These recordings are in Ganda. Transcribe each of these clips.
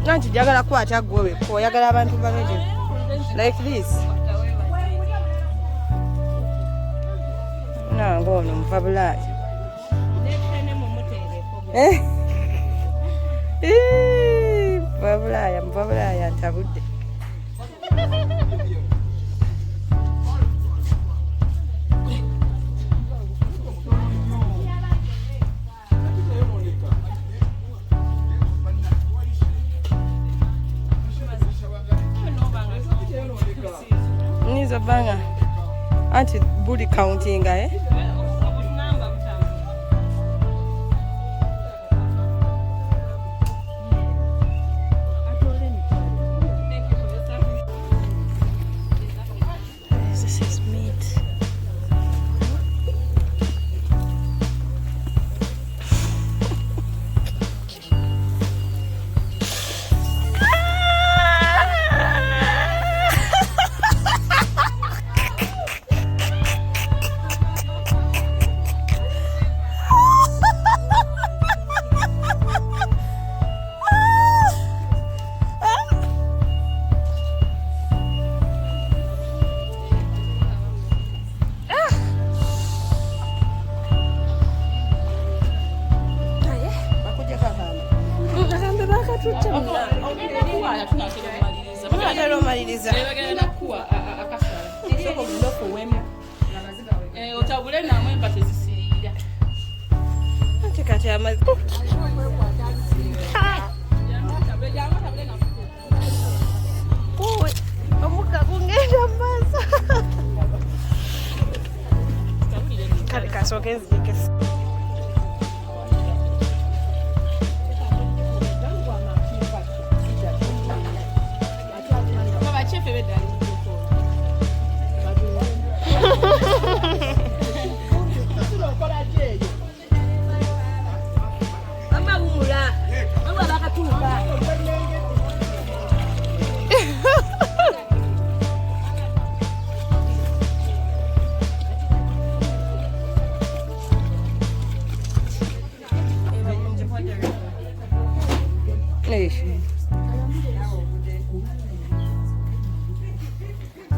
Nanti jagala kwata gwe ko yagala abantu balege like this. Ngono mvabulayo. Mvabulaya ntabudde. Nizo banga anti booty counting This is meat.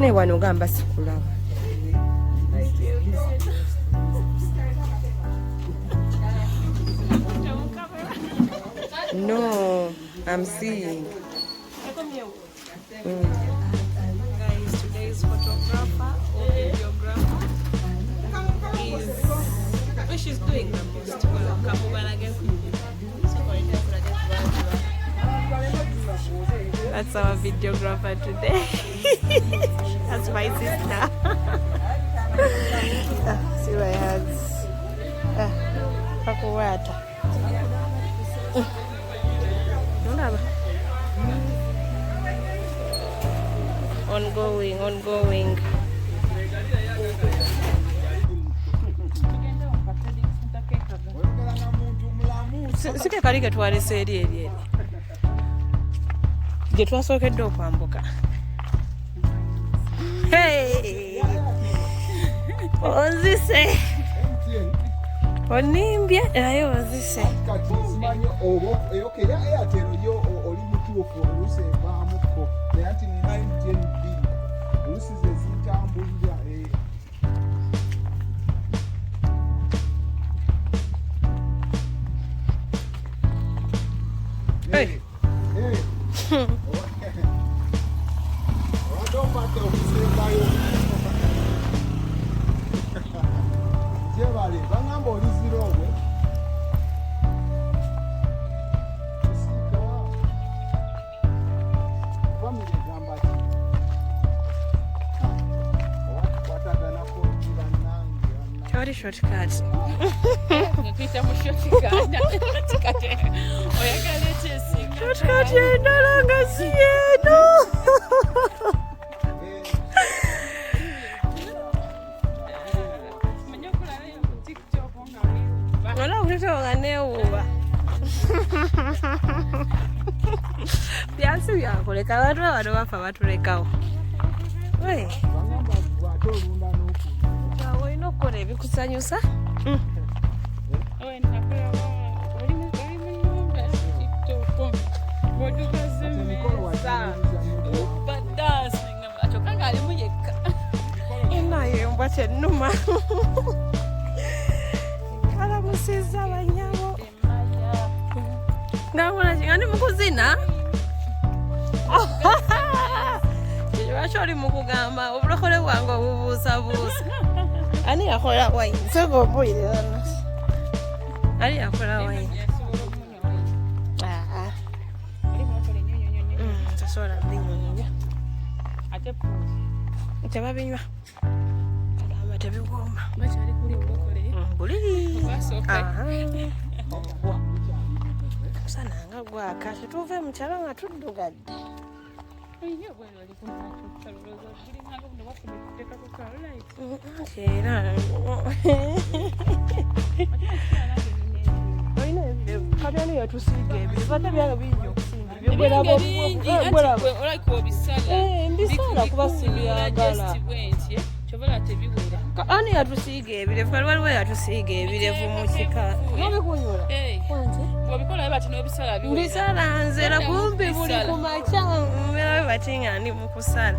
Ne wano gamba sikulaba. No, I'm seeing. Guys, today's photographer or videographer is she's doing the post. That's our videographer today. That's my sister. See my hands. Pakuwata. Ongoing. Sike kali ketwalese eri. Gye twasookedde okwambuka. Hey! Onzise! Onimbye naye onzise. Hey! Shortcut. Shortcut no longer see no. kutoka neuwa. Byansi byakoleka abantu abano bafa batulekawo. Wee. Awo ino okukola ebikusanyusa. Enayo embwa tennuma. Kalamusiza banyabo. Ngabona kingani mukuzina? Lwaki oli mu kugamba obulokole bwange obubuusabuusa? Ani yakola wayini? Sebo obuyire nasi. Ali yakola wayini? Tasobola binywa. Tebabinywa. Agamba tebigomba. Bakyali kuli obulokole. Buliri. Basooka. Omusana nga gwaka tetuve mu kyalo nga tuddugadde. Era kabyano yatusiiga ebiri bata byalo bingi okusinga mbisala kuba sibyagala ani yatusiiga ebirevu kali waliwo yatusiiga ebirevu mu kika nobikunyula mbisala nzera kumpi buli ku makya mbeera batinga ndi mu kusala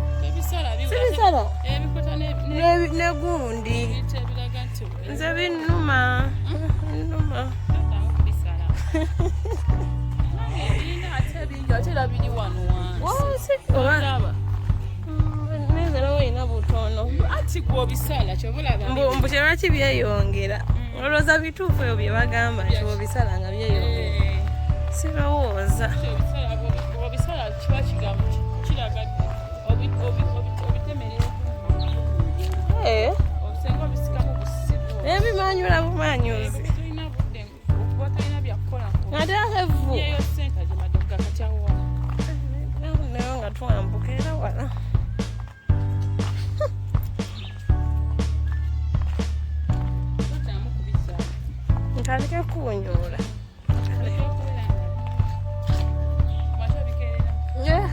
sibisala negundi nze binnuma nezerawo olina butono mbu kyelwaki byeyongera olowooza bituufu ebyo bye bagamba nti obisala nga byeyongera sirowooza nebimanyula bumanyuzi ate ahevu nayo nga twambuka era wala nkaleke kunyula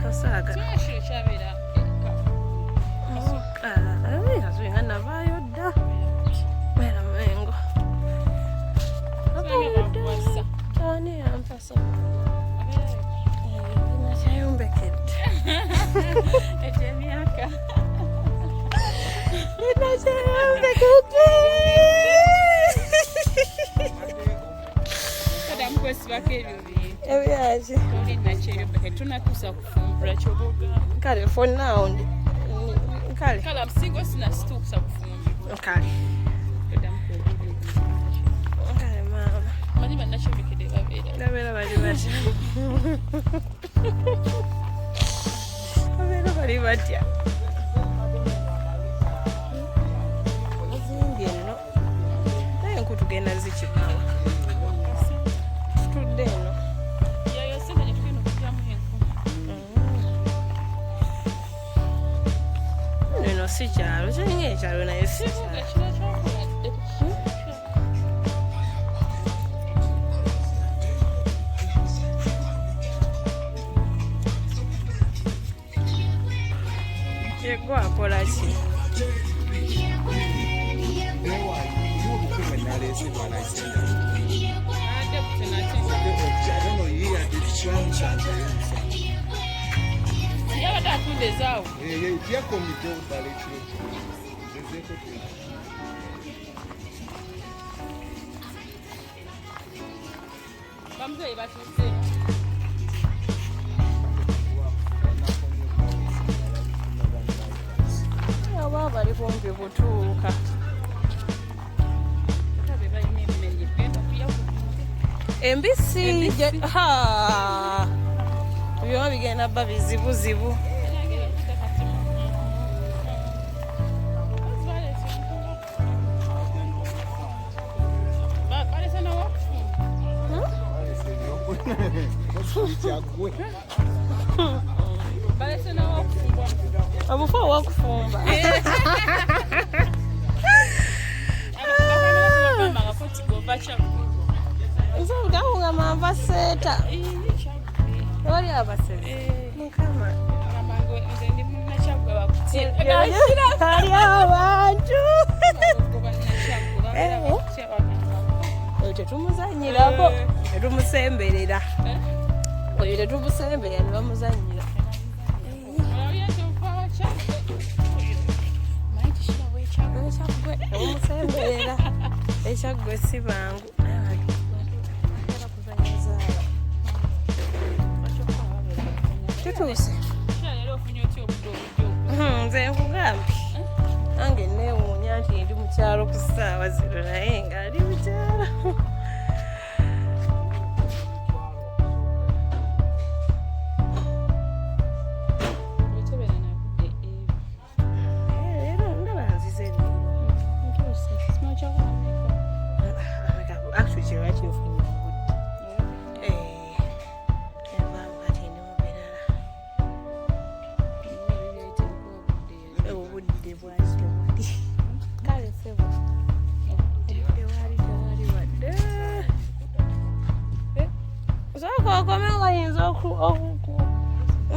osaaga azuinga navaayo dda era mengo ani yampasa inakyayombekedde ekyemyaka inakyayombekedde kwesibako ebyo bintu ebyaki olinakyeyombekedde tunatuusa kufumbula kyobogamba kale fonnawo ndi kale kala msingo sinasituusa kufumbula kale kale maama manyi bannakyombekedde babeera bali batya babeera bali batya zingi enno naye nkutugenda zikibawa tutudde eno yayosente gyetugenda okugyamu enku eno si kyalo kiringa ekyalo naye si kyalo yegwe akola ki yabadde atunda ezaawo bamuzeeyi batuuse oba bali kumpi kutuuka embisi byoma bigenda bba bizibuzibu obufa owokufumba nva seeta wali abasezi mukama ali abantu oyo tetumuzanyirako tetumusemberera oyo tetumusemberera nebamuzanyira omusemberera ekyaggwe si bangu tutuuse nze nkugambye nange neewuunya nti ndi mukyalo ku ssaawa zino naye nga ali mukyalo leero ndaba nzize actually kyewaki ofunye obudde ebanga ti ndi mu birala obudde bwaki wali kale sebo tewali wadde osooka okome wayinza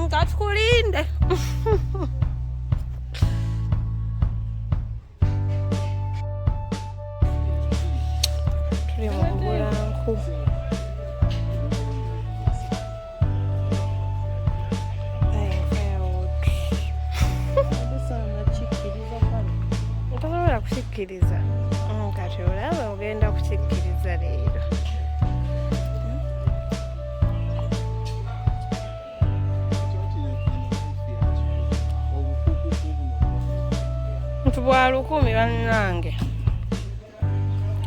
nga tukulinde tuli mu bulanku firewood tosobola kukikkiriza kati olaba ogenda kukikkiriza leero nti bwa 10 bannange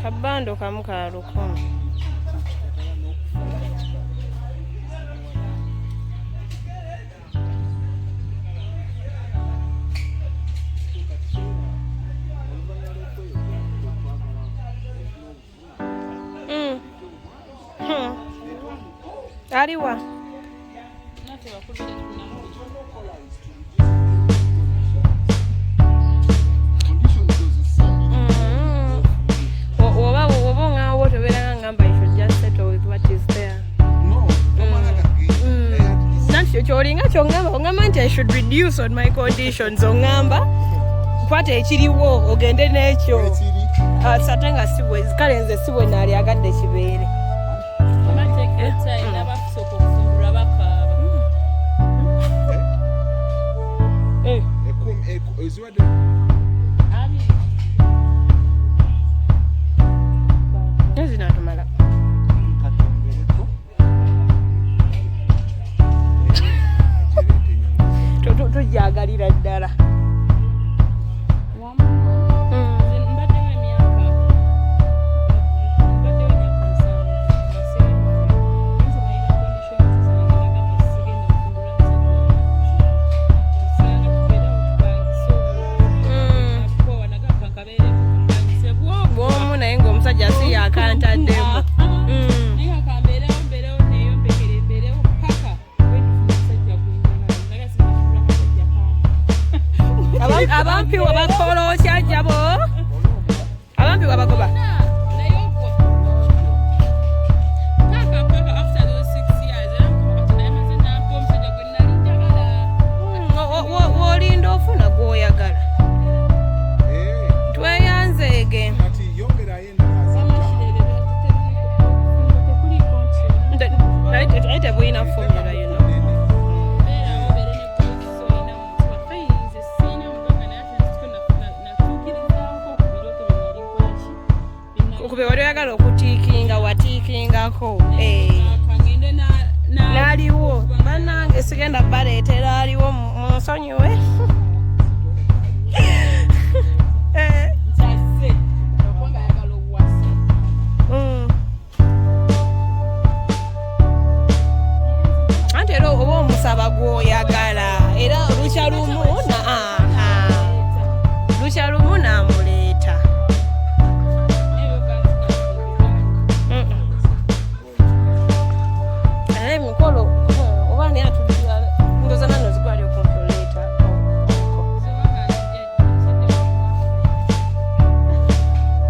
kabbando kamu ka 10 aliwa kyolinga kyongamba ongamba nti I should reduce on my conditions ongamba kwata ekiriwo ogende n'ekyo sate nga sibwezi kale nze sibwe naalyagadde kibeere ezinatumala tujagalira ddala bwomu naye ng'omusajja si yakantaddemu abampiwa bakola okyajjabo abampiwa bagoba wolinda ofuna gwoyagala tweyanzeege naye tebulina fomula yino kube wali oyagala okutiikinga watiikingako naaliwo bannange sigenda baleetera aliwo munsonyiwe anti era oba omusaba gwoyagala era lukya lumu namuleeta emikolo oba naye atudala ndoza nano zigwali okuntoleeta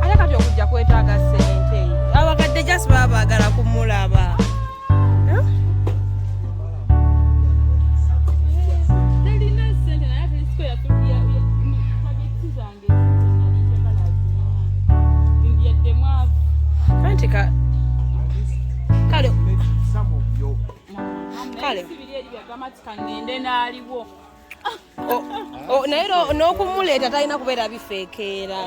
ate kati okujja kwetaaga ssente abakadde jasi baba baagala kumulaba Ka- Kale some of your Kale. Sibiri eri byagambati kangende n'aliwo. naye n'okumuleeta talina kubeera bifeekeera.